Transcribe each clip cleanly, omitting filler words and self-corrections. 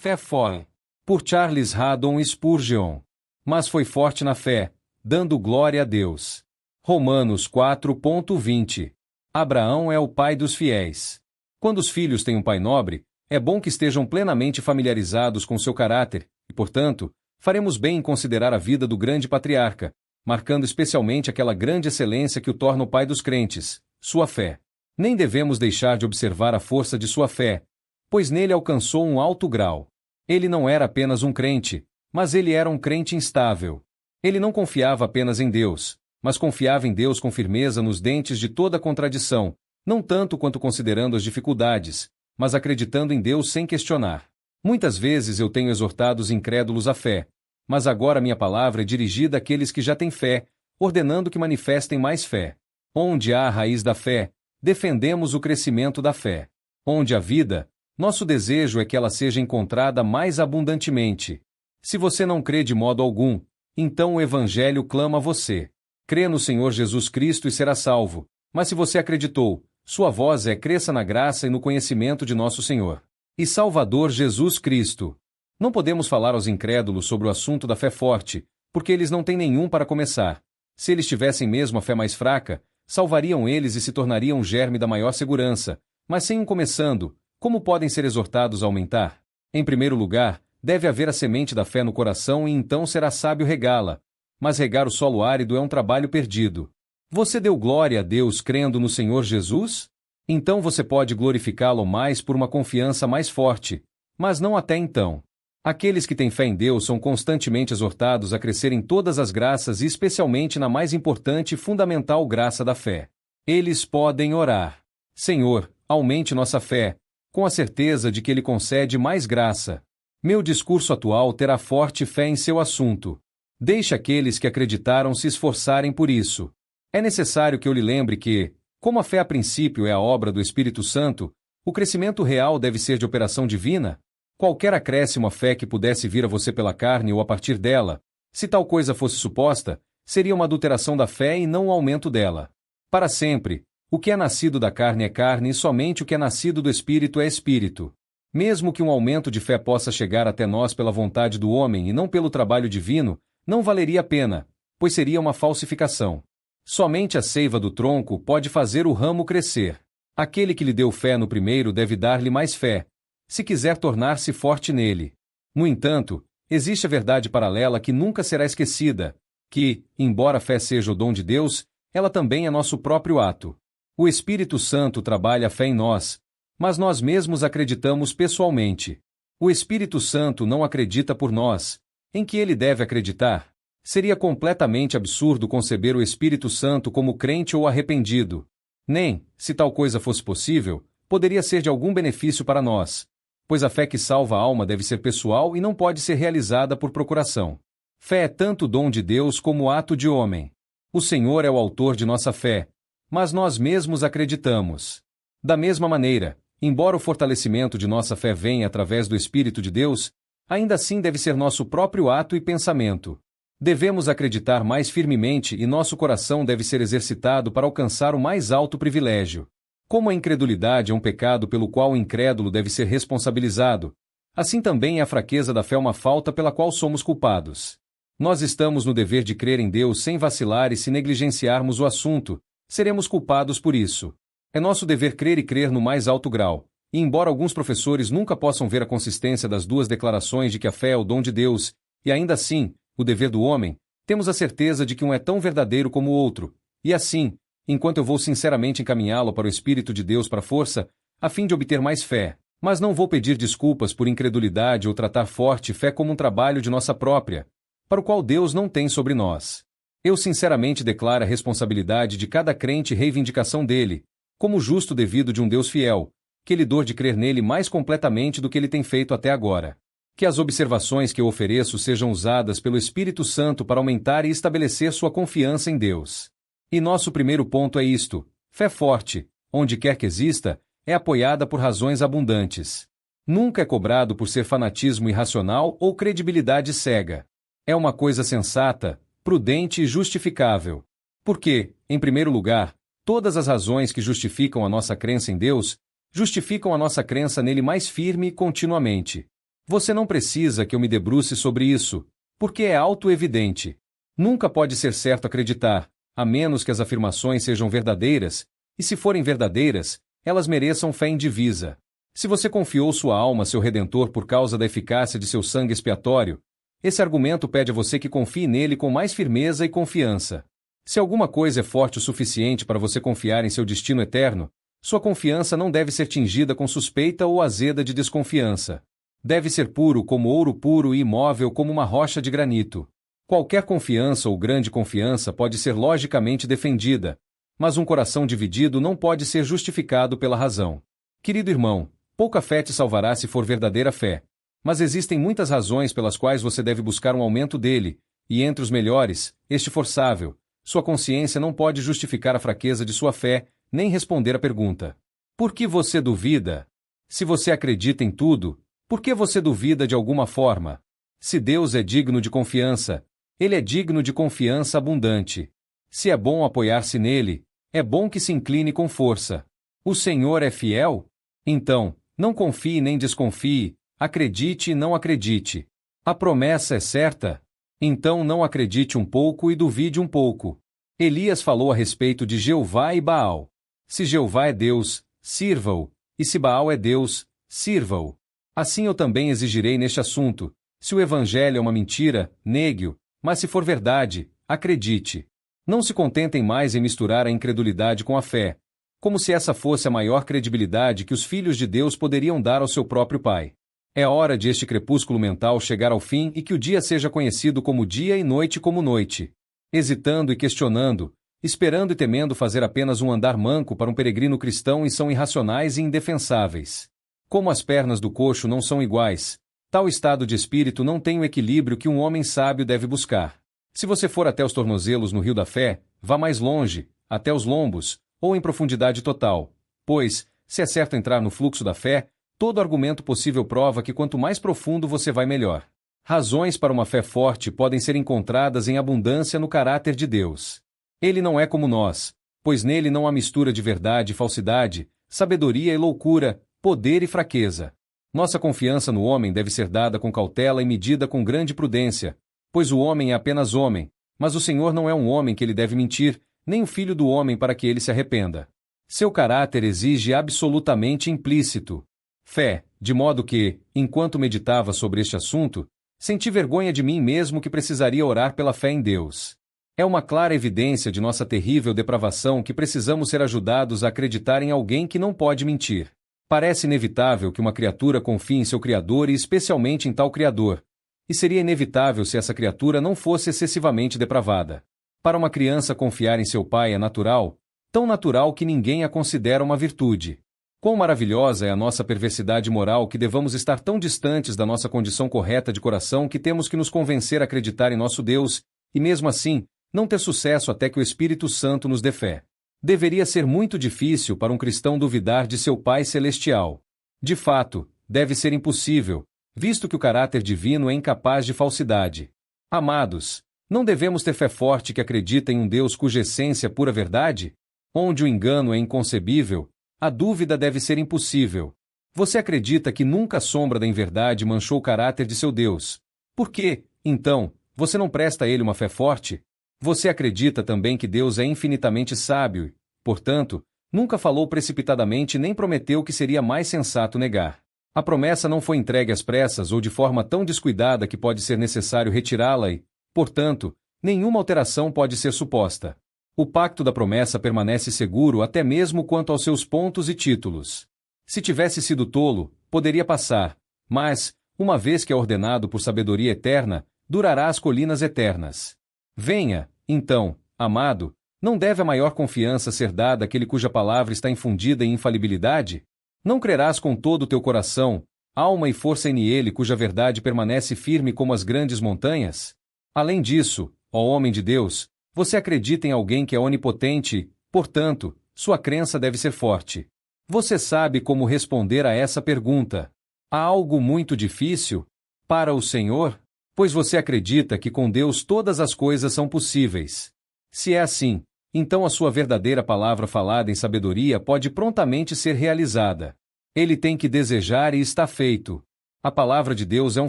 fé forte. Por Charles Haddon Spurgeon. Mas foi forte na fé, dando glória a Deus. Romanos 4:20. Abraão é o pai dos fiéis. Quando os filhos têm um pai nobre, é bom que estejam plenamente familiarizados com seu caráter, e, portanto, faremos bem em considerar a vida do grande patriarca, marcando especialmente aquela grande excelência que o torna o pai dos crentes, sua fé. Nem devemos deixar de observar a força de sua fé, pois nele alcançou um alto grau. Ele não era apenas um crente, mas ele era um crente instável. Ele não confiava apenas em Deus, mas confiava em Deus com firmeza nos dentes de toda contradição, não tanto quanto considerando as dificuldades, mas acreditando em Deus sem questionar. Muitas vezes eu tenho exortado os incrédulos à fé, mas agora minha palavra é dirigida àqueles que já têm fé, ordenando que manifestem mais fé. Onde há a raiz da fé, defendemos o crescimento da fé. Onde há vida, nosso desejo é que ela seja encontrada mais abundantemente. Se você não crê de modo algum, então o Evangelho clama a você. Crê no Senhor Jesus Cristo e será salvo, mas se você acreditou, sua voz é: cresça na graça e no conhecimento de nosso Senhor e Salvador Jesus Cristo. Não podemos falar aos incrédulos sobre o assunto da fé forte, porque eles não têm nenhum para começar. Se eles tivessem mesmo a fé mais fraca, salvariam eles e se tornariam o germe da maior segurança, mas sem um começando, como podem ser exortados a aumentar? Em primeiro lugar, deve haver a semente da fé no coração e então será sábio regá-la. Mas regar o solo árido é um trabalho perdido. Você deu glória a Deus crendo no Senhor Jesus? Então você pode glorificá-lo mais por uma confiança mais forte, mas não até então. Aqueles que têm fé em Deus são constantemente exortados a crescer em todas as graças e especialmente na mais importante e fundamental graça da fé. Eles podem orar: Senhor, aumente nossa fé, com a certeza de que Ele concede mais graça. Meu discurso atual terá forte fé em seu assunto. Deixe aqueles que acreditaram se esforçarem por isso. É necessário que eu lhe lembre que, como a fé a princípio é a obra do Espírito Santo, o crescimento real deve ser de operação divina. Qualquer acréscimo à fé que pudesse vir a você pela carne ou a partir dela, se tal coisa fosse suposta, seria uma adulteração da fé e não um aumento dela. Para sempre, o que é nascido da carne é carne e somente o que é nascido do Espírito é Espírito. Mesmo que um aumento de fé possa chegar até nós pela vontade do homem e não pelo trabalho divino, não valeria a pena, pois seria uma falsificação. Somente a seiva do tronco pode fazer o ramo crescer. Aquele que lhe deu fé no primeiro deve dar-lhe mais fé, se quiser tornar-se forte nele. No entanto, existe a verdade paralela que nunca será esquecida, que, embora a fé seja o dom de Deus, ela também é nosso próprio ato. O Espírito Santo trabalha a fé em nós, mas nós mesmos acreditamos pessoalmente. O Espírito Santo não acredita por nós. Em que ele deve acreditar? Seria completamente absurdo conceber o Espírito Santo como crente ou arrependido. Nem, se tal coisa fosse possível, poderia ser de algum benefício para nós, pois a fé que salva a alma deve ser pessoal e não pode ser realizada por procuração. Fé é tanto dom de Deus como ato de homem. O Senhor é o autor de nossa fé, mas nós mesmos acreditamos. Da mesma maneira, embora o fortalecimento de nossa fé venha através do Espírito de Deus, ainda assim deve ser nosso próprio ato e pensamento. Devemos acreditar mais firmemente e nosso coração deve ser exercitado para alcançar o mais alto privilégio. Como a incredulidade é um pecado pelo qual o incrédulo deve ser responsabilizado, assim também é a fraqueza da fé uma falta pela qual somos culpados. Nós estamos no dever de crer em Deus sem vacilar e se negligenciarmos o assunto, seremos culpados por isso. É nosso dever crer e crer no mais alto grau, e embora alguns professores nunca possam ver a consistência das duas declarações de que a fé é o dom de Deus, e ainda assim, o dever do homem, temos a certeza de que um é tão verdadeiro como o outro, e assim, enquanto eu vou sinceramente encaminhá-lo para o Espírito de Deus para a força, a fim de obter mais fé, mas não vou pedir desculpas por incredulidade ou tratar forte fé como um trabalho de nossa própria, para o qual Deus não tem sobre nós. Eu sinceramente declaro a responsabilidade de cada crente e reivindicação dele, como justo devido de um Deus fiel, que lhe dor de crer nele mais completamente do que ele tem feito até agora. Que as observações que eu ofereço sejam usadas pelo Espírito Santo para aumentar e estabelecer sua confiança em Deus. E nosso primeiro ponto é isto: fé forte, onde quer que exista, é apoiada por razões abundantes. Nunca é cobrado por ser fanatismo irracional ou credibilidade cega. É uma coisa sensata, prudente e justificável. Porque, em primeiro lugar, todas as razões que justificam a nossa crença em Deus, justificam a nossa crença nele mais firme e continuamente. Você não precisa que eu me debruce sobre isso, porque é auto-evidente. Nunca pode ser certo acreditar, a menos que as afirmações sejam verdadeiras, e se forem verdadeiras, elas mereçam fé indivisa. Se você confiou sua alma a seu Redentor por causa da eficácia de seu sangue expiatório, esse argumento pede a você que confie nele com mais firmeza e confiança. Se alguma coisa é forte o suficiente para você confiar em seu destino eterno, sua confiança não deve ser tingida com suspeita ou azeda de desconfiança. Deve ser puro como ouro puro e imóvel como uma rocha de granito. Qualquer confiança ou grande confiança pode ser logicamente defendida, mas um coração dividido não pode ser justificado pela razão. Querido irmão, pouca fé te salvará se for verdadeira fé. Mas existem muitas razões pelas quais você deve buscar um aumento dele, e entre os melhores, este forçável. Sua consciência não pode justificar a fraqueza de sua fé, nem responder à pergunta: por que você duvida? Se você acredita em tudo, por que você duvida de alguma forma? Se Deus é digno de confiança, Ele é digno de confiança abundante. Se é bom apoiar-se nele, é bom que se incline com força. O Senhor é fiel? Então, não confie nem desconfie, acredite e não acredite. A promessa é certa? Então não acredite um pouco e duvide um pouco. Elias falou a respeito de Jeová e Baal. Se Jeová é Deus, sirva-o, e se Baal é Deus, sirva-o. Assim eu também exigirei neste assunto. Se o evangelho é uma mentira, negue-o, mas se for verdade, acredite. Não se contentem mais em misturar a incredulidade com a fé, como se essa fosse a maior credibilidade que os filhos de Deus poderiam dar ao seu próprio Pai. É hora de este crepúsculo mental chegar ao fim e que o dia seja conhecido como dia e noite como noite. Hesitando e questionando, esperando e temendo fazer apenas um andar manco para um peregrino cristão e são irracionais e indefensáveis. Como as pernas do coxo não são iguais, tal estado de espírito não tem o equilíbrio que um homem sábio deve buscar. Se você for até os tornozelos no rio da fé, vá mais longe, até os lombos, ou em profundidade total, pois, se é certo entrar no fluxo da fé, todo argumento possível prova que quanto mais profundo você vai melhor. Razões para uma fé forte podem ser encontradas em abundância no caráter de Deus. Ele não é como nós, pois nele não há mistura de verdade e falsidade, sabedoria e loucura, poder e fraqueza. Nossa confiança no homem deve ser dada com cautela e medida com grande prudência, pois o homem é apenas homem, mas o Senhor não é um homem que ele deve mentir, nem o filho do homem para que ele se arrependa. Seu caráter exige absolutamente implícito fé, de modo que, enquanto meditava sobre este assunto, senti vergonha de mim mesmo que precisaria orar pela fé em Deus. É uma clara evidência de nossa terrível depravação que precisamos ser ajudados a acreditar em alguém que não pode mentir. Parece inevitável que uma criatura confie em seu Criador e especialmente em tal Criador, e seria inevitável se essa criatura não fosse excessivamente depravada. Para uma criança confiar em seu pai é natural, tão natural que ninguém a considera uma virtude. Quão maravilhosa é a nossa perversidade moral que devamos estar tão distantes da nossa condição correta de coração que temos que nos convencer a acreditar em nosso Deus, e mesmo assim, não ter sucesso até que o Espírito Santo nos dê fé. Deveria ser muito difícil para um cristão duvidar de seu Pai Celestial. De fato, deve ser impossível, visto que o caráter divino é incapaz de falsidade. Amados, não devemos ter fé forte que acredita em um Deus cuja essência é pura verdade? Onde o engano é inconcebível, a dúvida deve ser impossível. Você acredita que nunca a sombra da inverdade manchou o caráter de seu Deus. Por que, então, você não presta a ele uma fé forte? Você acredita também que Deus é infinitamente sábio e, portanto, nunca falou precipitadamente nem prometeu que seria mais sensato negar. A promessa não foi entregue às pressas ou de forma tão descuidada que pode ser necessário retirá-la e, portanto, nenhuma alteração pode ser suposta. O pacto da promessa permanece seguro até mesmo quanto aos seus pontos e títulos. Se tivesse sido tolo, poderia passar, mas, uma vez que é ordenado por sabedoria eterna, durará as colinas eternas. Venha, então, amado, não deve a maior confiança ser dada àquele cuja palavra está infundida em infalibilidade? Não crerás com todo o teu coração, alma e força em ele cuja verdade permanece firme como as grandes montanhas? Além disso, ó homem de Deus, você acredita em alguém que é onipotente, portanto, sua crença deve ser forte. Você sabe como responder a essa pergunta. Há algo muito difícil? Para o Senhor? Pois você acredita que com Deus todas as coisas são possíveis. Se é assim, então a sua verdadeira palavra falada em sabedoria pode prontamente ser realizada. Ele tem que desejar e está feito. A palavra de Deus é um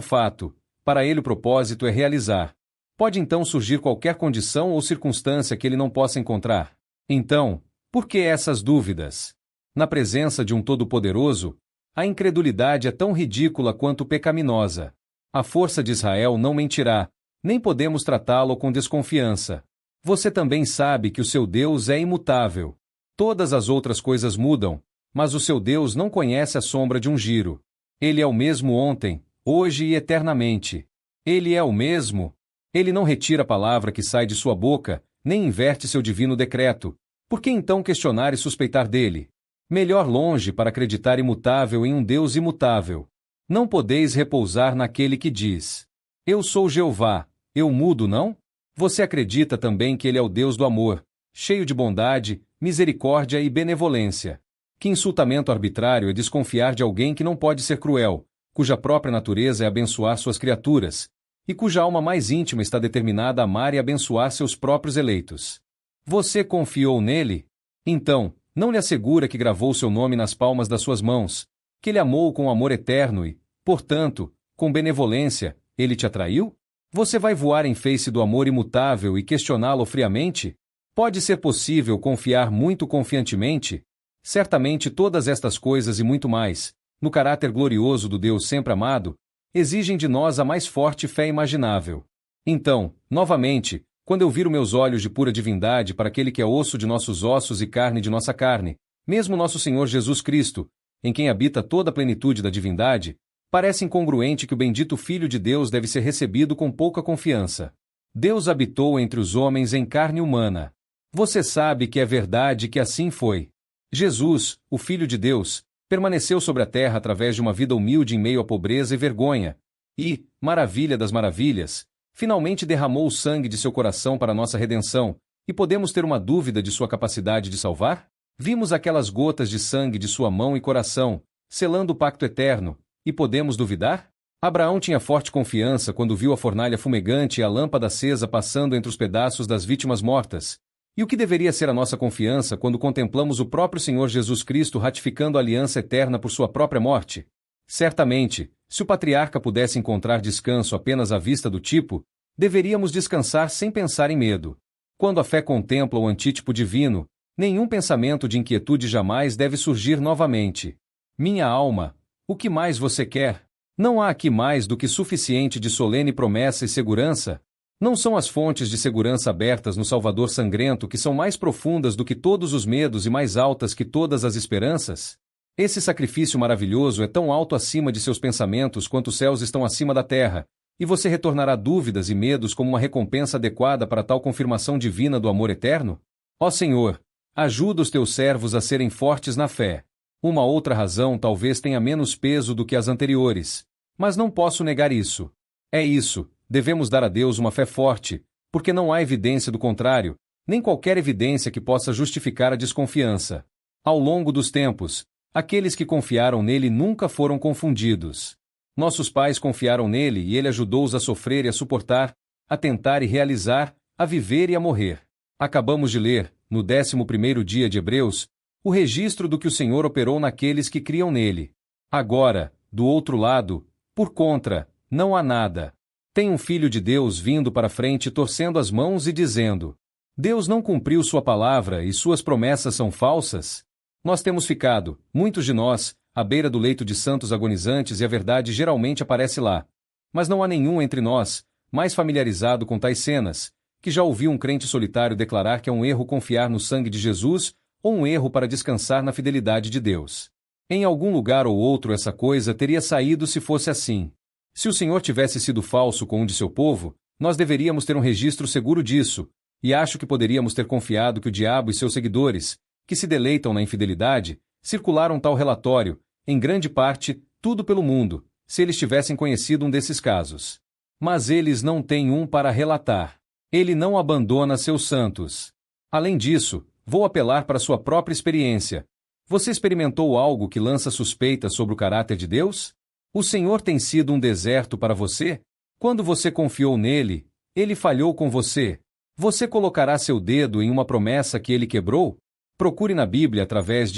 fato, para ele o propósito é realizar. Pode então surgir qualquer condição ou circunstância que ele não possa encontrar. Então, por que essas dúvidas? Na presença de um Todo-Poderoso, a incredulidade é tão ridícula quanto pecaminosa. A força de Israel não mentirá, nem podemos tratá-lo com desconfiança. Você também sabe que o seu Deus é imutável. Todas as outras coisas mudam, mas o seu Deus não conhece a sombra de um giro. Ele é o mesmo ontem, hoje e eternamente. Ele é o mesmo. Ele não retira a palavra que sai de sua boca, nem inverte seu divino decreto. Por que então questionar e suspeitar dele? Melhor longe para acreditar imutável em um Deus imutável. Não podeis repousar naquele que diz: Eu sou Jeová, eu mudo, não? Você acredita também que ele é o Deus do amor, cheio de bondade, misericórdia e benevolência. Que insultamento arbitrário é desconfiar de alguém que não pode ser cruel, cuja própria natureza é abençoar suas criaturas, e cuja alma mais íntima está determinada a amar e abençoar seus próprios eleitos. Você confiou nele? Então, não lhe assegura que gravou seu nome nas palmas das suas mãos, que ele amou com amor eterno e, portanto, com benevolência, ele te atraiu? Você vai voar em face do amor imutável e questioná-lo friamente? Pode ser possível confiar muito confiantemente? Certamente todas estas coisas e muito mais, no caráter glorioso do Deus sempre amado, exigem de nós a mais forte fé imaginável. Então, novamente, quando eu viro meus olhos de pura divindade para aquele que é osso de nossos ossos e carne de nossa carne, mesmo nosso Senhor Jesus Cristo, em quem habita toda a plenitude da divindade, parece incongruente que o bendito Filho de Deus deve ser recebido com pouca confiança. Deus habitou entre os homens em carne humana. Você sabe que é verdade que assim foi. Jesus, o Filho de Deus, permaneceu sobre a terra através de uma vida humilde em meio à pobreza e vergonha, e, maravilha das maravilhas, finalmente derramou o sangue de seu coração para nossa redenção, e podemos ter uma dúvida de sua capacidade de salvar? Vimos aquelas gotas de sangue de sua mão e coração, selando o pacto eterno, e podemos duvidar? Abraão tinha forte confiança quando viu a fornalha fumegante e a lâmpada acesa passando entre os pedaços das vítimas mortas. E o que deveria ser a nossa confiança quando contemplamos o próprio Senhor Jesus Cristo ratificando a aliança eterna por sua própria morte? Certamente, se o patriarca pudesse encontrar descanso apenas à vista do tipo, deveríamos descansar sem pensar em medo. Quando a fé contempla o antítipo divino, nenhum pensamento de inquietude jamais deve surgir novamente. Minha alma, o que mais você quer? Não há aqui mais do que suficiente de solene promessa e segurança? Não são as fontes de segurança abertas no Salvador sangrento que são mais profundas do que todos os medos e mais altas que todas as esperanças? Esse sacrifício maravilhoso é tão alto acima de seus pensamentos quanto os céus estão acima da terra, e você retornará dúvidas e medos como uma recompensa adequada para tal confirmação divina do amor eterno? Ó Senhor, ajuda os teus servos a serem fortes na fé. Uma outra razão talvez tenha menos peso do que as anteriores, mas não posso negar isso. É isso. Devemos dar a Deus uma fé forte, porque não há evidência do contrário, nem qualquer evidência que possa justificar a desconfiança. Ao longo dos tempos, aqueles que confiaram nele nunca foram confundidos. Nossos pais confiaram nele e ele ajudou-os a sofrer e a suportar, a tentar e realizar, a viver e a morrer. Acabamos de ler, no 11º dia de Hebreus, o registro do que o Senhor operou naqueles que criam nele. Agora, do outro lado, por contra, não há nada. Tem um filho de Deus vindo para frente torcendo as mãos e dizendo: Deus não cumpriu sua palavra e suas promessas são falsas? Nós temos ficado, muitos de nós, à beira do leito de santos agonizantes e a verdade geralmente aparece lá. Mas não há nenhum entre nós, mais familiarizado com tais cenas, que já ouviu um crente solitário declarar que é um erro confiar no sangue de Jesus ou um erro para descansar na fidelidade de Deus. Em algum lugar ou outro essa coisa teria saído se fosse assim. Se o Senhor tivesse sido falso com um de seu povo, nós deveríamos ter um registro seguro disso, e acho que poderíamos ter confiado que o diabo e seus seguidores, que se deleitam na infidelidade, circularam tal relatório, em grande parte, tudo pelo mundo, se eles tivessem conhecido um desses casos. Mas eles não têm um para relatar. Ele não abandona seus santos. Além disso, vou apelar para sua própria experiência. Você experimentou algo que lança suspeitas sobre o caráter de Deus? O Senhor tem sido um deserto para você? Quando você confiou nele, ele falhou com você. Você colocará seu dedo em uma promessa que ele quebrou? Procure na Bíblia através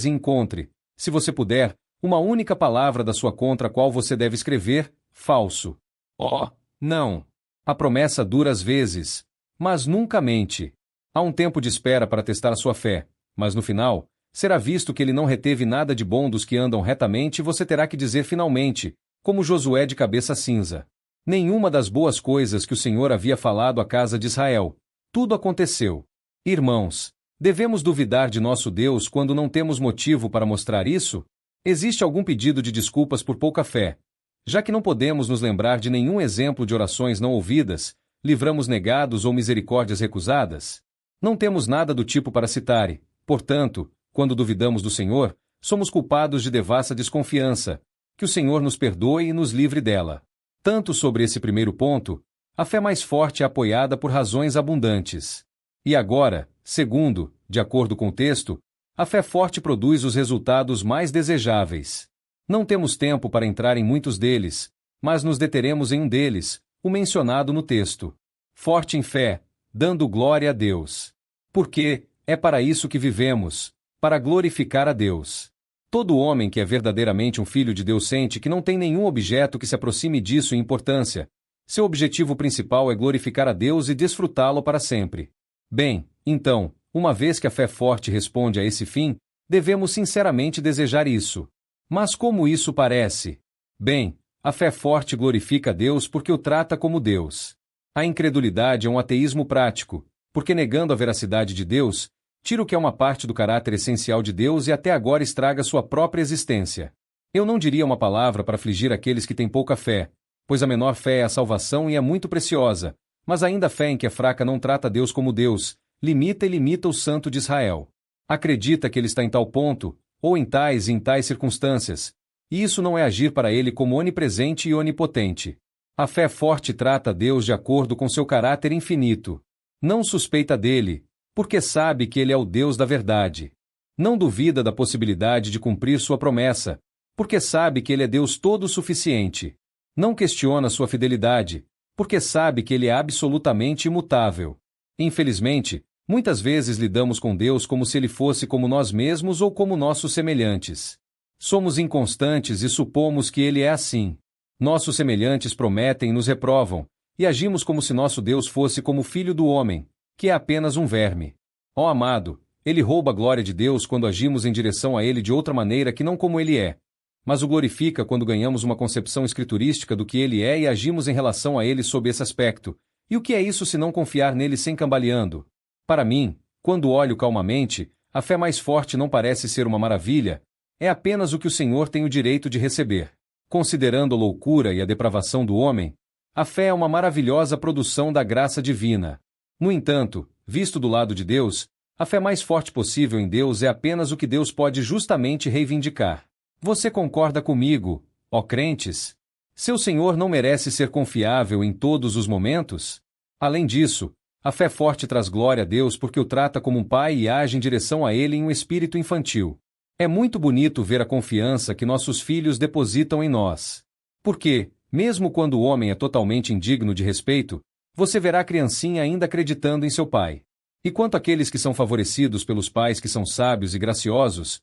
e encontre, se você puder, Uma única palavra da sua contra a qual você deve escrever: falso. Oh, não. A promessa dura às vezes, mas nunca mente. Há um tempo de espera para testar a sua fé, mas no final, será visto que ele não reteve nada de bom dos que andam retamente e você terá que dizer finalmente, como Josué de cabeça cinza: nenhuma das boas coisas que o Senhor havia falado à casa de Israel. Tudo aconteceu. Irmãos, devemos duvidar de nosso Deus quando não temos motivo para mostrar isso? Existe algum pedido de desculpas por pouca fé? Já que não podemos nos lembrar de nenhum exemplo de orações não ouvidas, livramos negados ou misericórdias recusadas? Não temos nada do tipo para citar e, portanto, quando duvidamos do Senhor, somos culpados de devassa desconfiança. Que o Senhor nos perdoe e nos livre dela. Tanto sobre esse primeiro ponto, a fé mais forte é apoiada por razões abundantes. E agora, segundo, de acordo com o texto, a fé forte produz os resultados mais desejáveis. Não temos tempo para entrar em muitos deles, mas nos deteremos em um deles, o mencionado no texto. Forte em fé, dando glória a Deus. Porque é para isso que vivemos, para glorificar a Deus. Todo homem que é verdadeiramente um filho de Deus sente que não tem nenhum objeto que se aproxime disso em importância. Seu objetivo principal é glorificar a Deus e desfrutá-lo para sempre. Bem, então, uma vez que a fé forte responde a esse fim, devemos sinceramente desejar isso. Mas como isso parece? Bem, a fé forte glorifica a Deus porque o trata como Deus. A incredulidade é um ateísmo prático, porque negando a veracidade de Deus, tira o que é uma parte do caráter essencial de Deus e até agora estraga sua própria existência. Eu não diria uma palavra para afligir aqueles que têm pouca fé, pois a menor fé é a salvação e é muito preciosa, mas ainda a fé em que é fraca não trata Deus como Deus, limita o Santo de Israel. Acredita que ele está em tal ponto, ou em tais e em tais circunstâncias, e isso não é agir para ele como onipresente e onipotente. A fé forte trata Deus de acordo com seu caráter infinito. Não suspeita dele, porque sabe que ele é o Deus da verdade. Não duvida da possibilidade de cumprir sua promessa, porque sabe que ele é Deus todo-suficiente. Não questiona sua fidelidade, porque sabe que ele é absolutamente imutável. Infelizmente, muitas vezes lidamos com Deus como se ele fosse como nós mesmos ou como nossos semelhantes. Somos inconstantes e supomos que ele é assim. Nossos semelhantes prometem e nos reprovam, e agimos como se nosso Deus fosse como o filho do homem, que é apenas um verme. Ó amado, ele rouba a glória de Deus quando agimos em direção a ele de outra maneira que não como ele é. Mas o glorifica quando ganhamos uma concepção escriturística do que ele é e agimos em relação a ele sob esse aspecto. E o que é isso se não confiar nele sem cambaleando? Para mim, quando olho calmamente, a fé mais forte não parece ser uma maravilha, é apenas o que o Senhor tem o direito de receber. Considerando a loucura e a depravação do homem, a fé é uma maravilhosa produção da graça divina. No entanto, visto do lado de Deus, a fé mais forte possível em Deus é apenas o que Deus pode justamente reivindicar. Você concorda comigo, ó crentes? Seu Senhor não merece ser confiável em todos os momentos? Além disso, a fé forte traz glória a Deus porque o trata como um pai e age em direção a ele em um espírito infantil. É muito bonito ver a confiança que nossos filhos depositam em nós. Porque, mesmo quando o homem é totalmente indigno de respeito, você verá a criancinha ainda acreditando em seu pai. E quanto àqueles que são favorecidos pelos pais que são sábios e graciosos,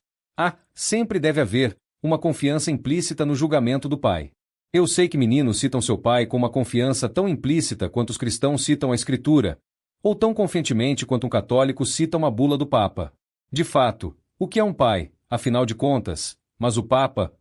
sempre deve haver uma confiança implícita no julgamento do pai. Eu sei que meninos citam seu pai com uma confiança tão implícita quanto os cristãos citam a Escritura, ou tão confiantemente quanto um católico cita uma bula do Papa. De fato, o que é um pai, afinal de contas? Mas o Papa,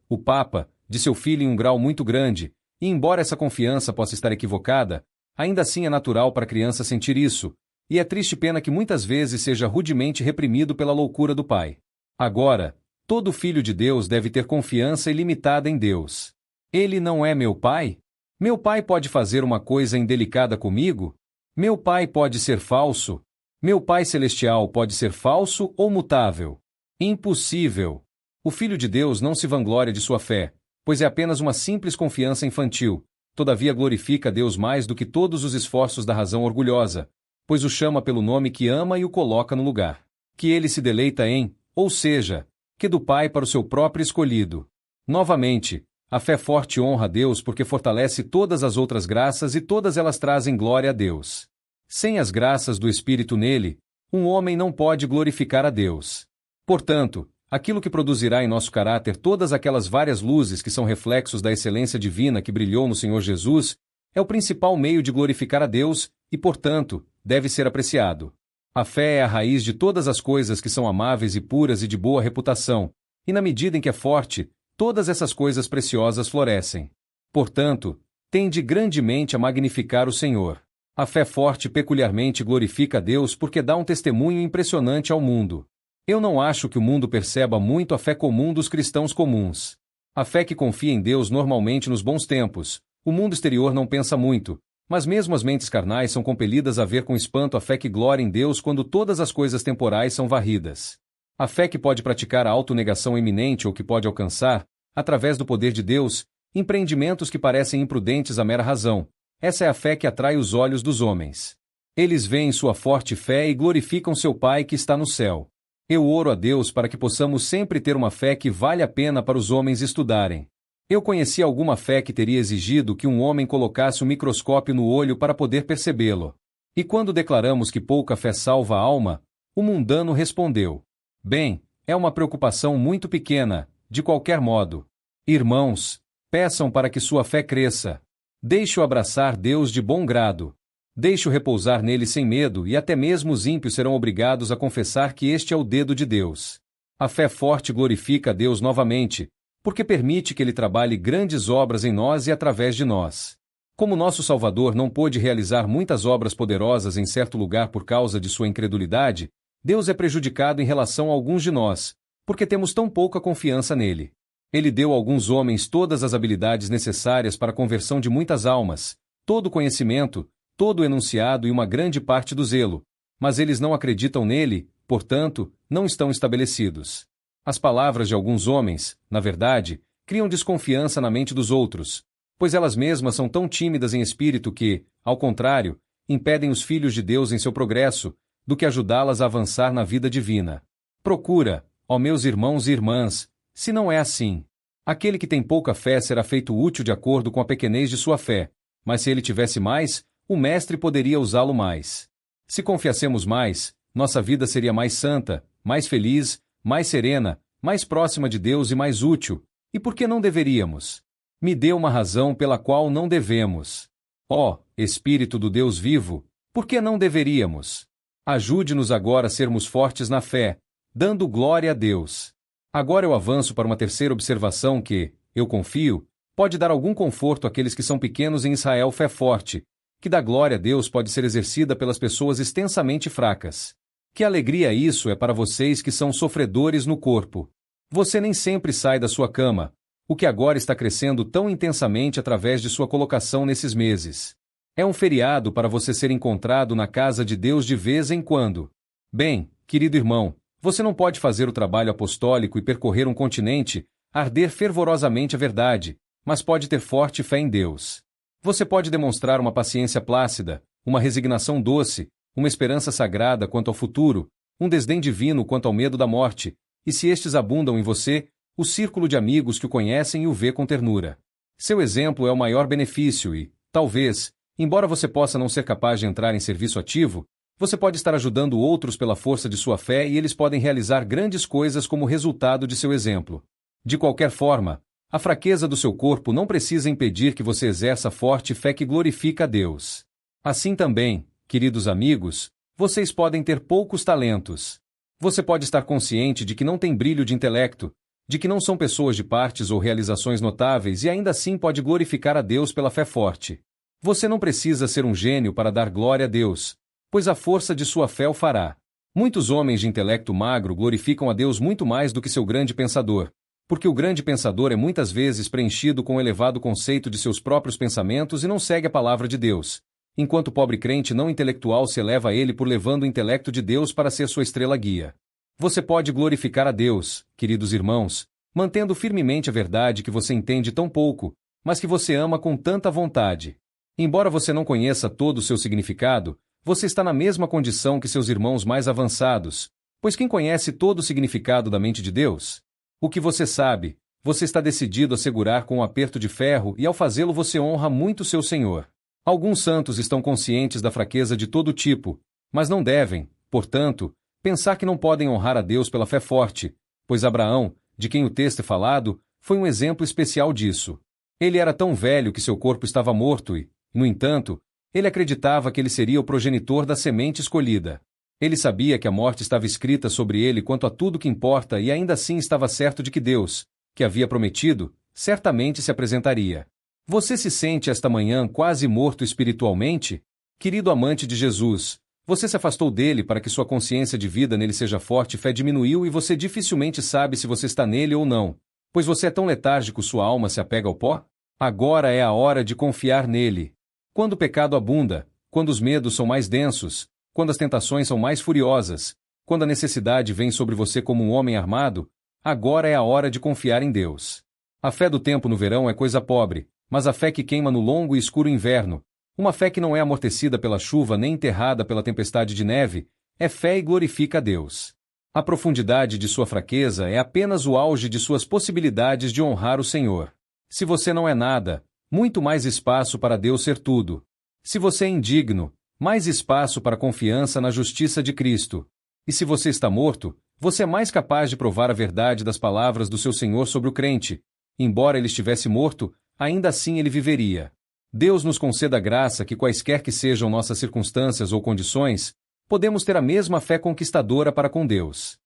de seu filho em um grau muito grande, e embora essa confiança possa estar equivocada, ainda assim é natural para a criança sentir isso, e é triste pena que muitas vezes seja rudemente reprimido pela loucura do pai. Agora, todo filho de Deus deve ter confiança ilimitada em Deus. Ele não é meu pai? Meu pai pode fazer uma coisa indelicada comigo? Meu pai pode ser falso? Meu pai celestial pode ser falso ou mutável? Impossível. O Filho de Deus não se vangloria de sua fé, pois é apenas uma simples confiança infantil, todavia glorifica a Deus mais do que todos os esforços da razão orgulhosa, pois o chama pelo nome que ama e o coloca no lugar que ele se deleita em, ou seja, que do Pai para o seu próprio escolhido. Novamente, a fé forte honra a Deus porque fortalece todas as outras graças e todas elas trazem glória a Deus. Sem as graças do Espírito nele, um homem não pode glorificar a Deus. Portanto, aquilo que produzirá em nosso caráter todas aquelas várias luzes que são reflexos da excelência divina que brilhou no Senhor Jesus, é o principal meio de glorificar a Deus e, portanto, deve ser apreciado. A fé é a raiz de todas as coisas que são amáveis e puras e de boa reputação, e na medida em que é forte, todas essas coisas preciosas florescem. Portanto, tende grandemente a magnificar o Senhor. A fé forte peculiarmente glorifica a Deus porque dá um testemunho impressionante ao mundo. Eu não acho que o mundo perceba muito a fé comum dos cristãos comuns. A fé que confia em Deus normalmente nos bons tempos. O mundo exterior não pensa muito, mas mesmo as mentes carnais são compelidas a ver com espanto a fé que glória em Deus quando todas as coisas temporais são varridas. A fé que pode praticar a autonegação iminente ou que pode alcançar, através do poder de Deus, empreendimentos que parecem imprudentes à mera razão. Essa é a fé que atrai os olhos dos homens. Eles veem sua forte fé e glorificam seu Pai que está no céu. Eu oro a Deus para que possamos sempre ter uma fé que vale a pena para os homens estudarem. Eu conheci alguma fé que teria exigido que um homem colocasse um microscópio no olho para poder percebê-lo. E quando declaramos que pouca fé salva a alma, o mundano respondeu: bem, é uma preocupação muito pequena, de qualquer modo. Irmãos, peçam para que sua fé cresça. Deixe-o abraçar Deus de bom grado. Deixe-o repousar nele sem medo e até mesmo os ímpios serão obrigados a confessar que este é o dedo de Deus. A fé forte glorifica a Deus novamente, porque permite que Ele trabalhe grandes obras em nós e através de nós. Como nosso Salvador não pôde realizar muitas obras poderosas em certo lugar por causa de sua incredulidade, Deus é prejudicado em relação a alguns de nós, porque temos tão pouca confiança nele. Ele deu a alguns homens todas as habilidades necessárias para a conversão de muitas almas, todo o conhecimento, todo o enunciado e uma grande parte do zelo, mas eles não acreditam nele, portanto, não estão estabelecidos. As palavras de alguns homens, na verdade, criam desconfiança na mente dos outros, pois elas mesmas são tão tímidas em espírito que, ao contrário, impedem os filhos de Deus em seu progresso, do que ajudá-las a avançar na vida divina. Procura, ó meus irmãos e irmãs, se não é assim. Aquele que tem pouca fé será feito útil de acordo com a pequenez de sua fé, mas se ele tivesse mais, o Mestre poderia usá-lo mais. Se confiássemos mais, nossa vida seria mais santa, mais feliz, mais serena, mais próxima de Deus e mais útil. E por que não deveríamos? Me dê uma razão pela qual não devemos. Ó, Espírito do Deus vivo, por que não deveríamos? Ajude-nos agora a sermos fortes na fé, dando glória a Deus. Agora eu avanço para uma terceira observação que, eu confio, pode dar algum conforto àqueles que são pequenos em Israel. Fé forte, que dá glória a Deus, pode ser exercida pelas pessoas extensamente fracas. Que alegria isso é para vocês que são sofredores no corpo. Você nem sempre sai da sua cama, o que agora está crescendo tão intensamente através de sua colocação nesses meses. É um feriado para você ser encontrado na casa de Deus de vez em quando. Bem, querido irmão, você não pode fazer o trabalho apostólico e percorrer um continente, arder fervorosamente a verdade, mas pode ter forte fé em Deus. Você pode demonstrar uma paciência plácida, uma resignação doce, uma esperança sagrada quanto ao futuro, um desdém divino quanto ao medo da morte, e se estes abundam em você, o círculo de amigos que o conhecem e o vê com ternura. Seu exemplo é o maior benefício e, talvez, embora você possa não ser capaz de entrar em serviço ativo, você pode estar ajudando outros pela força de sua fé e eles podem realizar grandes coisas como resultado de seu exemplo. De qualquer forma, a fraqueza do seu corpo não precisa impedir que você exerça forte fé que glorifica a Deus. Assim também, queridos amigos, vocês podem ter poucos talentos. Você pode estar consciente de que não tem brilho de intelecto, de que não são pessoas de partes ou realizações notáveis e ainda assim pode glorificar a Deus pela fé forte. Você não precisa ser um gênio para dar glória a Deus, pois a força de sua fé o fará. Muitos homens de intelecto magro glorificam a Deus muito mais do que seu grande pensador, porque o grande pensador é muitas vezes preenchido com o elevado conceito de seus próprios pensamentos e não segue a palavra de Deus, enquanto o pobre crente não intelectual se eleva a ele por levando o intelecto de Deus para ser sua estrela guia. Você pode glorificar a Deus, queridos irmãos, mantendo firmemente a verdade que você entende tão pouco, mas que você ama com tanta vontade. Embora você não conheça todo o seu significado, você está na mesma condição que seus irmãos mais avançados, pois quem conhece todo o significado da mente de Deus? O que você sabe, você está decidido a segurar com um aperto de ferro e ao fazê-lo você honra muito seu Senhor. Alguns santos estão conscientes da fraqueza de todo tipo, mas não devem, portanto, pensar que não podem honrar a Deus pela fé forte, pois Abraão, de quem o texto é falado, foi um exemplo especial disso. Ele era tão velho que seu corpo estava morto e, no entanto, ele acreditava que ele seria o progenitor da semente escolhida. Ele sabia que a morte estava escrita sobre ele quanto a tudo que importa e ainda assim estava certo de que Deus, que havia prometido, certamente se apresentaria. Você se sente esta manhã quase morto espiritualmente? Querido amante de Jesus, você se afastou dele para que sua consciência de vida nele seja forte e fé diminuiu e você dificilmente sabe se você está nele ou não, pois você é tão letárgico sua alma se apega ao pó? Agora é a hora de confiar nele. Quando o pecado abunda, quando os medos são mais densos, quando as tentações são mais furiosas, quando a necessidade vem sobre você como um homem armado, agora é a hora de confiar em Deus. A fé do tempo no verão é coisa pobre, mas a fé que queima no longo e escuro inverno, uma fé que não é amortecida pela chuva nem enterrada pela tempestade de neve, é fé e glorifica a Deus. A profundidade de sua fraqueza é apenas o auge de suas possibilidades de honrar o Senhor. Se você não é nada, muito mais espaço para Deus ser tudo. Se você é indigno, mais espaço para confiança na justiça de Cristo. E se você está morto, você é mais capaz de provar a verdade das palavras do seu Senhor sobre o crente. Embora ele estivesse morto, ainda assim ele viveria. Deus nos conceda a graça que, quaisquer que sejam nossas circunstâncias ou condições, podemos ter a mesma fé conquistadora para com Deus.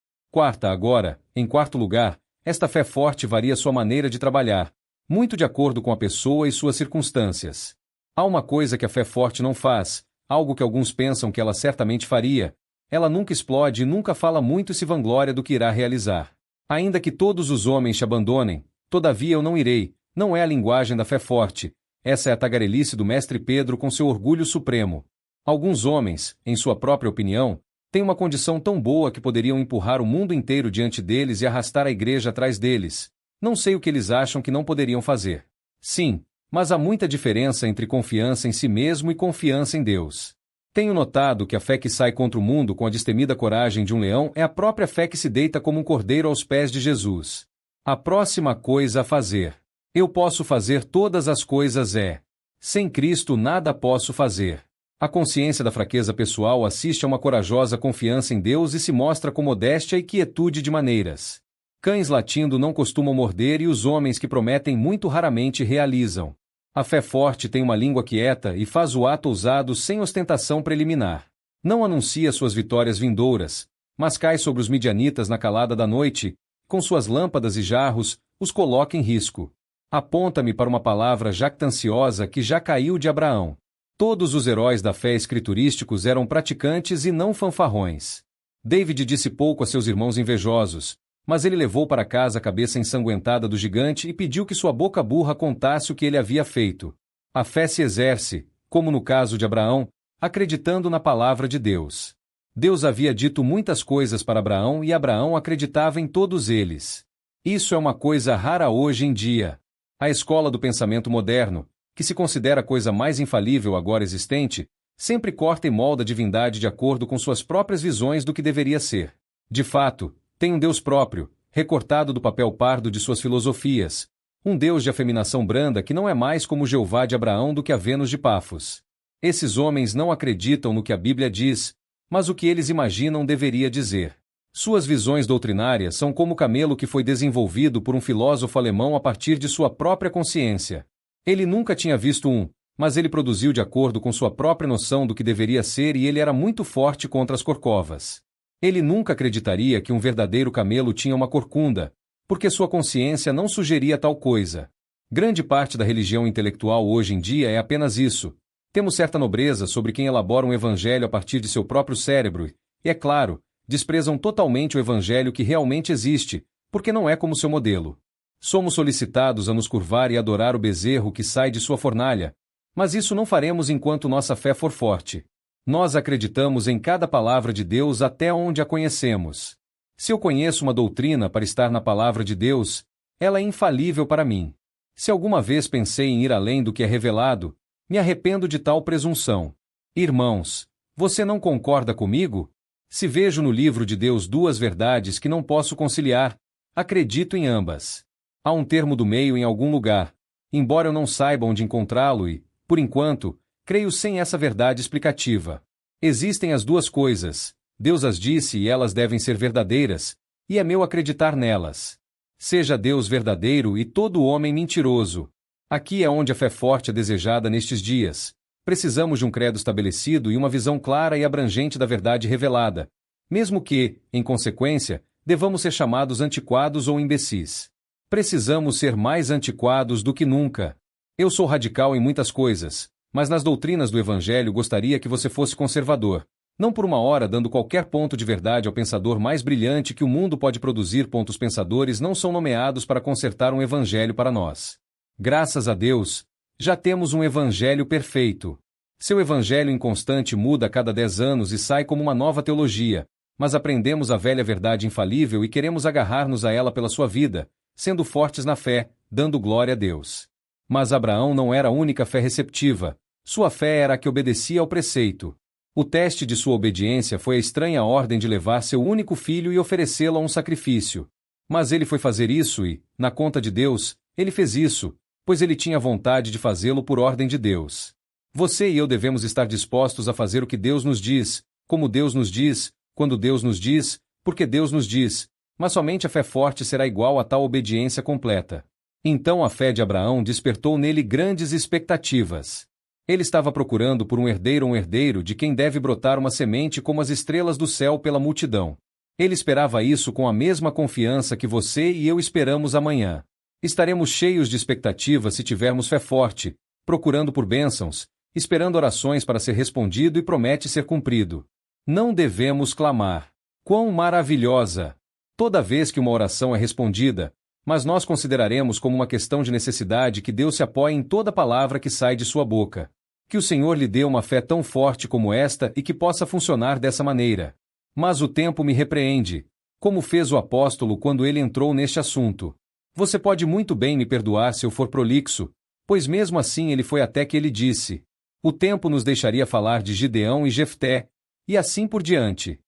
Em quarto lugar, esta fé forte varia sua maneira de trabalhar, muito de acordo com a pessoa e suas circunstâncias. Há uma coisa que a fé forte não faz, algo que alguns pensam que ela certamente faria: ela nunca explode e nunca fala muito e se vangloria do que irá realizar. Ainda que todos os homens te abandonem, todavia eu não irei, não é a linguagem da fé forte, essa é a tagarelice do mestre Pedro com seu orgulho supremo. Alguns homens, em sua própria opinião, têm uma condição tão boa que poderiam empurrar o mundo inteiro diante deles e arrastar a igreja atrás deles. Não sei o que eles acham que não poderiam fazer. Sim, mas há muita diferença entre confiança em si mesmo e confiança em Deus. Tenho notado que a fé que sai contra o mundo com a destemida coragem de um leão é a própria fé que se deita como um cordeiro aos pés de Jesus. A próxima coisa a fazer. Eu posso fazer todas as coisas sem Cristo nada posso fazer. A consciência da fraqueza pessoal assiste a uma corajosa confiança em Deus e se mostra com modéstia e quietude de maneiras. Cães latindo não costumam morder e os homens que prometem muito raramente realizam. A fé forte tem uma língua quieta e faz o ato ousado sem ostentação preliminar. Não anuncia suas vitórias vindouras, mas cai sobre os midianitas na calada da noite, com suas lâmpadas e jarros, os coloca em risco. Aponta-me para uma palavra jactanciosa que já caiu de Abraão. Todos os heróis da fé escriturísticos eram praticantes e não fanfarrões. David disse pouco a seus irmãos invejosos, mas ele levou para casa a cabeça ensanguentada do gigante e pediu que sua boca burra contasse o que ele havia feito. A fé se exerce, como no caso de Abraão, acreditando na palavra de Deus. Deus havia dito muitas coisas para Abraão e Abraão acreditava em todos eles. Isso é uma coisa rara hoje em dia. A escola do pensamento moderno, que se considera a coisa mais infalível agora existente, sempre corta e molda a divindade de acordo com suas próprias visões do que deveria ser. De fato, tem um Deus próprio, recortado do papel pardo de suas filosofias, um Deus de afeminação branda que não é mais como o Jeová de Abraão do que a Vênus de Pafos. Esses homens não acreditam no que a Bíblia diz, mas o que eles imaginam deveria dizer. Suas visões doutrinárias são como o camelo que foi desenvolvido por um filósofo alemão a partir de sua própria consciência. Ele nunca tinha visto mas ele produziu de acordo com sua própria noção do que deveria ser e ele era muito forte contra as corcovas. Ele nunca acreditaria que um verdadeiro camelo tinha uma corcunda, porque sua consciência não sugeria tal coisa. Grande parte da religião intelectual hoje em dia é apenas isso. Temos certa nobreza sobre quem elabora um evangelho a partir de seu próprio cérebro e, é claro, desprezam totalmente o evangelho que realmente existe, porque não é como seu modelo. Somos solicitados a nos curvar e adorar o bezerro que sai de sua fornalha, mas isso não faremos enquanto nossa fé for forte. Nós acreditamos em cada palavra de Deus até onde a conhecemos. Se eu conheço uma doutrina para estar na palavra de Deus, ela é infalível para mim. Se alguma vez pensei em ir além do que é revelado, me arrependo de tal presunção. Irmãos, você não concorda comigo? Se vejo no livro de Deus duas verdades que não posso conciliar, acredito em ambas. Há um termo do meio em algum lugar, embora eu não saiba onde encontrá-lo e, por enquanto, creio sem essa verdade explicativa. Existem as duas coisas, Deus as disse e elas devem ser verdadeiras, e é meu acreditar nelas. Seja Deus verdadeiro e todo homem mentiroso. Aqui é onde a fé forte é desejada nestes dias. Precisamos de um credo estabelecido e uma visão clara e abrangente da verdade revelada, mesmo que, em consequência, devamos ser chamados antiquados ou imbecis. Precisamos ser mais antiquados do que nunca. Eu sou radical em muitas coisas, mas nas doutrinas do Evangelho gostaria que você fosse conservador. Não por uma hora dando qualquer ponto de verdade ao pensador mais brilhante que o mundo pode produzir. Os pensadores não são nomeados para consertar um evangelho para nós. Graças a Deus, já temos um evangelho perfeito. Seu evangelho inconstante muda a cada 10 anos e sai como uma nova teologia, mas aprendemos a velha verdade infalível e queremos agarrar-nos a ela pela sua vida, sendo fortes na fé, dando glória a Deus. Mas Abraão não era a única fé receptiva. Sua fé era a que obedecia ao preceito. O teste de sua obediência foi a estranha ordem de levar seu único filho e oferecê-lo a um sacrifício. Mas ele foi fazer isso e, na conta de Deus, ele fez isso, pois ele tinha vontade de fazê-lo por ordem de Deus. Você e eu devemos estar dispostos a fazer o que Deus nos diz, como Deus nos diz, quando Deus nos diz, porque Deus nos diz, mas somente a fé forte será igual a tal obediência completa. Então a fé de Abraão despertou nele grandes expectativas. Ele estava procurando por um herdeiro de quem deve brotar uma semente como as estrelas do céu pela multidão. Ele esperava isso com a mesma confiança que você e eu esperamos amanhã. Estaremos cheios de expectativa se tivermos fé forte, procurando por bênçãos, esperando orações para ser respondido e promete ser cumprido. Não devemos clamar: quão maravilhosa! Toda vez que uma oração é respondida, mas nós consideraremos como uma questão de necessidade que Deus se apoie em toda palavra que sai de sua boca. Que o Senhor lhe dê uma fé tão forte como esta e que possa funcionar dessa maneira. Mas o tempo me repreende, como fez o apóstolo quando ele entrou neste assunto. Você pode muito bem me perdoar se eu for prolixo, pois mesmo assim ele foi até que ele disse. O tempo nos deixaria falar de Gideão e Jefté, e assim por diante.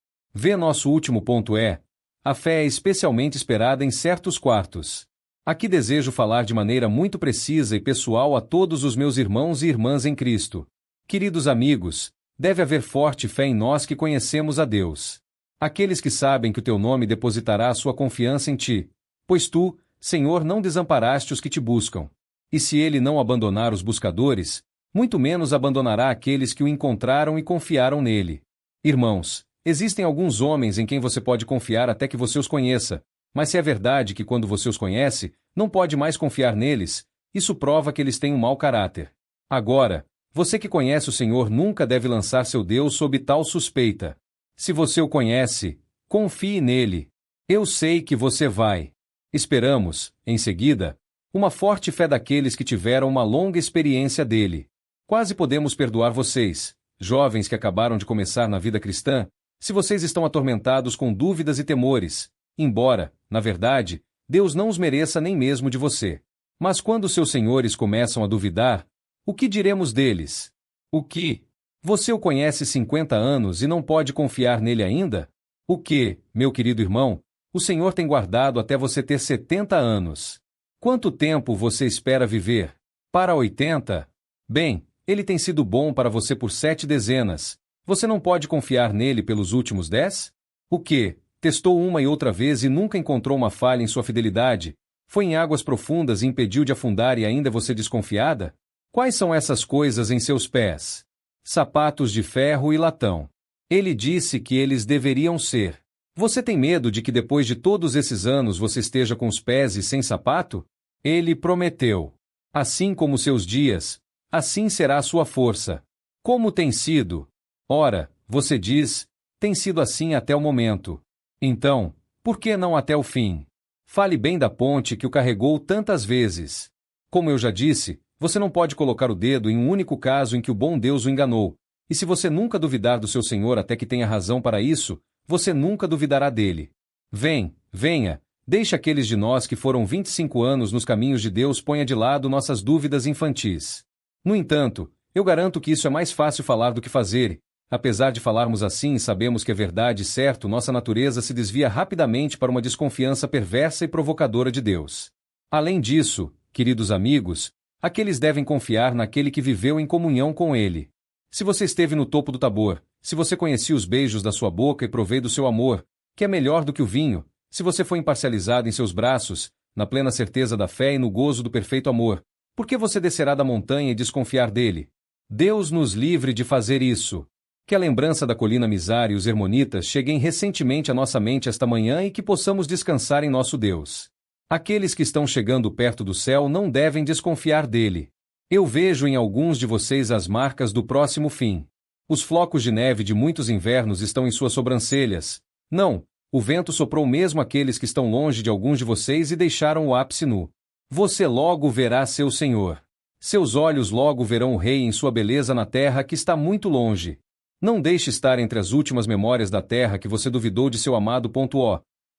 Nosso último ponto é: a fé é especialmente esperada em certos quartos. Aqui desejo falar de maneira muito precisa e pessoal a todos os meus irmãos e irmãs em Cristo. Queridos amigos, deve haver forte fé em nós que conhecemos a Deus. Aqueles que sabem que o teu nome depositará a sua confiança em ti, pois tu, Senhor, não desamparaste os que te buscam. E se ele não abandonar os buscadores, muito menos abandonará aqueles que o encontraram e confiaram nele. Irmãos, existem alguns homens em quem você pode confiar até que você os conheça, mas se é verdade que quando você os conhece, não pode mais confiar neles, isso prova que eles têm um mau caráter. Agora, você que conhece o Senhor nunca deve lançar seu Deus sob tal suspeita. Se você o conhece, confie nele. Eu sei que você vai. Esperamos, em seguida, uma forte fé daqueles que tiveram uma longa experiência dele. Quase podemos perdoar vocês, jovens que acabaram de começar na vida cristã, se vocês estão atormentados com dúvidas e temores, embora, na verdade, Deus não os mereça nem mesmo de você. Mas quando seus senhores começam a duvidar, o que diremos deles? O que? Você o conhece 50 anos e não pode confiar nele ainda? O que, meu querido irmão, o Senhor tem guardado até você ter 70 anos. Quanto tempo você espera viver? Para 80? Bem, ele tem sido bom para você por 7 dezenas. Você não pode confiar nele pelos últimos 10? O que? Testou uma e outra vez e nunca encontrou uma falha em sua fidelidade? Foi em águas profundas e impediu de afundar e ainda você desconfiada? Quais são essas coisas em seus pés? Sapatos de ferro e latão. Ele disse que eles deveriam ser. Você tem medo de que depois de todos esses anos você esteja com os pés e sem sapato? Ele prometeu. Assim como seus dias, assim será a sua força. Como tem sido? Ora, você diz, tem sido assim até o momento. Então, por que não até o fim? Fale bem da ponte que o carregou tantas vezes. Como eu já disse, você não pode colocar o dedo em um único caso em que o bom Deus o enganou. E se você nunca duvidar do seu Senhor até que tenha razão para isso, você nunca duvidará dele. Venha, deixe aqueles de nós que foram 25 anos nos caminhos de Deus ponha de lado nossas dúvidas infantis. No entanto, eu garanto que isso é mais fácil falar do que fazer. Apesar de falarmos assim e sabemos que é verdade e certo, nossa natureza se desvia rapidamente para uma desconfiança perversa e provocadora de Deus. Além disso, queridos amigos, aqueles devem confiar naquele que viveu em comunhão com ele. Se você esteve no topo do Tabor, se você conhecia os beijos da sua boca e provei do seu amor, que é melhor do que o vinho, Se você foi imparcializado em seus braços, na plena certeza da fé e no gozo do perfeito amor, por que você descerá da montanha e desconfiar dele? Deus nos livre de fazer isso. Que a lembrança da colina Mizar e os Hermonitas cheguem recentemente à nossa mente esta manhã e que possamos descansar em nosso Deus. Aqueles que estão chegando perto do céu não devem desconfiar dele. Eu vejo em alguns de vocês as marcas do próximo fim. Os flocos de neve de muitos invernos estão em suas sobrancelhas. Não, o vento soprou mesmo aqueles que estão longe de alguns de vocês e deixaram o ápice nu. Você logo verá seu Senhor. Seus olhos logo verão o Rei em sua beleza na terra que está muito longe. Não deixe estar entre as últimas memórias da terra que você duvidou de seu amado.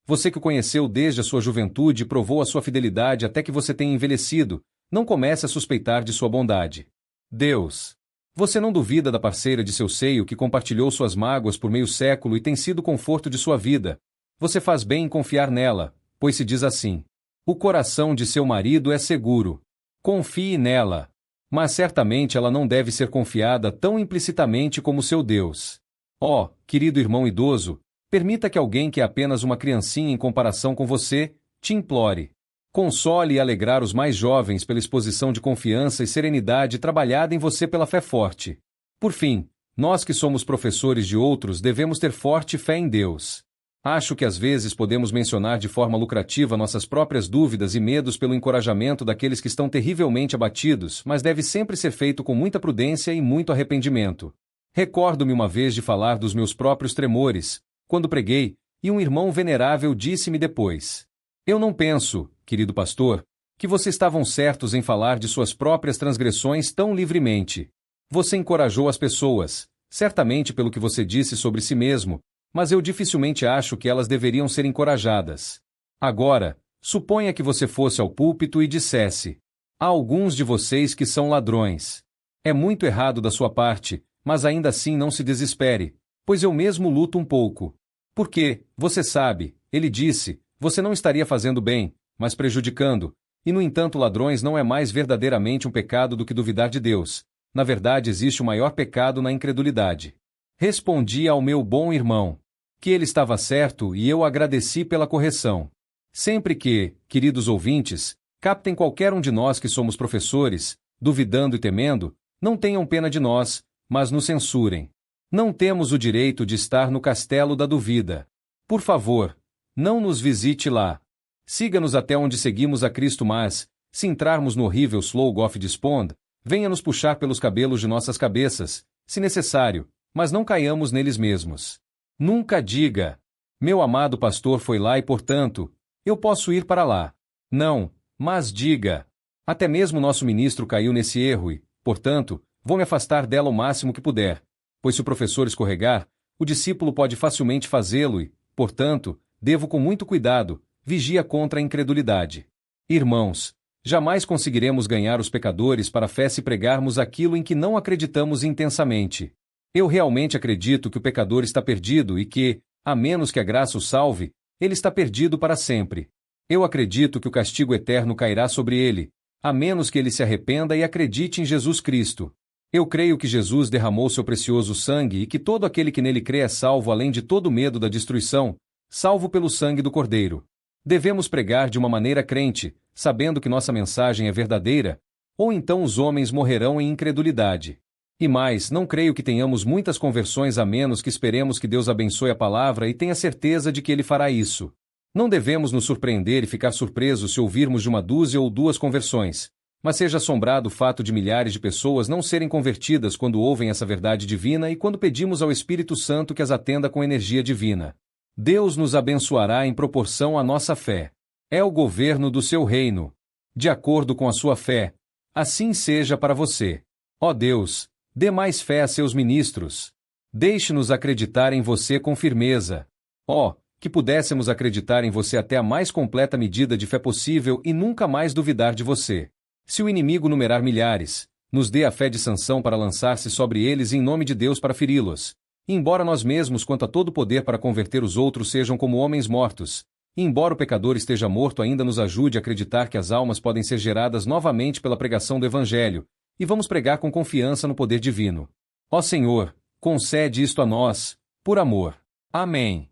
Você que o conheceu desde a sua juventude e provou a sua fidelidade até que você tenha envelhecido, não comece a suspeitar de sua bondade. Deus. Você não duvida da parceira de seu seio que compartilhou suas mágoas por meio século e tem sido o conforto de sua vida. Você faz bem em confiar nela, pois se diz assim: o coração de seu marido é seguro. Confie nela. Mas certamente ela não deve ser confiada tão implicitamente como seu Deus. Oh, querido irmão idoso, permita que alguém que é apenas uma criancinha em comparação com você, te implore. Console e alegrar os mais jovens pela exposição de confiança e serenidade trabalhada em você pela fé forte. Por fim, nós que somos professores de outros devemos ter forte fé em Deus. Acho que às vezes podemos mencionar de forma lucrativa nossas próprias dúvidas e medos pelo encorajamento daqueles que estão terrivelmente abatidos, mas deve sempre ser feito com muita prudência e muito arrependimento. Recordo-me uma vez de falar dos meus próprios tremores, quando preguei, e um irmão venerável disse-me depois: eu não penso, querido pastor, que vocês estavam certos em falar de suas próprias transgressões tão livremente. Você encorajou as pessoas, certamente pelo que você disse sobre si mesmo, mas eu dificilmente acho que elas deveriam ser encorajadas. Agora, suponha que você fosse ao púlpito e dissesse: há alguns de vocês que são ladrões. É muito errado da sua parte, mas ainda assim não se desespere, pois eu mesmo luto um pouco. Porque, você sabe, ele disse, você não estaria fazendo bem, mas prejudicando, e no entanto ladrões não é mais verdadeiramente um pecado do que duvidar de Deus. Na verdade existe o maior pecado na incredulidade. Respondi ao meu bom irmão que ele estava certo e eu agradeci pela correção. Sempre que, queridos ouvintes, captem qualquer um de nós que somos professores, duvidando e temendo, não tenham pena de nós, mas nos censurem. Não temos o direito de estar no castelo da dúvida. Por favor, não nos visite lá. Siga-nos até onde seguimos a Cristo, mas, se entrarmos no horrível Slough of Despond, venha nos puxar pelos cabelos de nossas cabeças, se necessário, mas não caiamos neles mesmos. Nunca diga: meu amado pastor foi lá e, portanto, eu posso ir para lá. Não, mas diga: até mesmo nosso ministro caiu nesse erro e, portanto, vou me afastar dela o máximo que puder, pois se o professor escorregar, o discípulo pode facilmente fazê-lo e, portanto, devo com muito cuidado, vigia contra a incredulidade. Irmãos, jamais conseguiremos ganhar os pecadores para a fé se pregarmos aquilo em que não acreditamos intensamente. Eu realmente acredito que o pecador está perdido e que, a menos que a graça o salve, ele está perdido para sempre. Eu acredito que o castigo eterno cairá sobre ele, a menos que ele se arrependa e acredite em Jesus Cristo. Eu creio que Jesus derramou seu precioso sangue e que todo aquele que nele crê é salvo além de todo medo da destruição, salvo pelo sangue do Cordeiro. Devemos pregar de uma maneira crente, sabendo que nossa mensagem é verdadeira, ou então os homens morrerão em incredulidade. E mais, não creio que tenhamos muitas conversões a menos que esperemos que Deus abençoe a palavra e tenha certeza de que Ele fará isso. Não devemos nos surpreender e ficar surpresos se ouvirmos de uma dúzia ou duas conversões, mas seja assombrado o fato de milhares de pessoas não serem convertidas quando ouvem essa verdade divina e quando pedimos ao Espírito Santo que as atenda com energia divina. Deus nos abençoará em proporção à nossa fé. É o governo do seu reino. De acordo com a sua fé, assim seja para você. Ó Deus, dê mais fé a seus ministros. Deixe-nos acreditar em você com firmeza. Oh, que pudéssemos acreditar em você até a mais completa medida de fé possível e nunca mais duvidar de você. Se o inimigo numerar milhares, nos dê a fé de Sansão para lançar-se sobre eles em nome de Deus para feri-los. Embora nós mesmos quanto a todo poder para converter os outros sejam como homens mortos, e embora o pecador esteja morto ainda nos ajude a acreditar que as almas podem ser geradas novamente pela pregação do Evangelho, e vamos pregar com confiança no poder divino. Ó Senhor, concede isto a nós, por amor. Amém.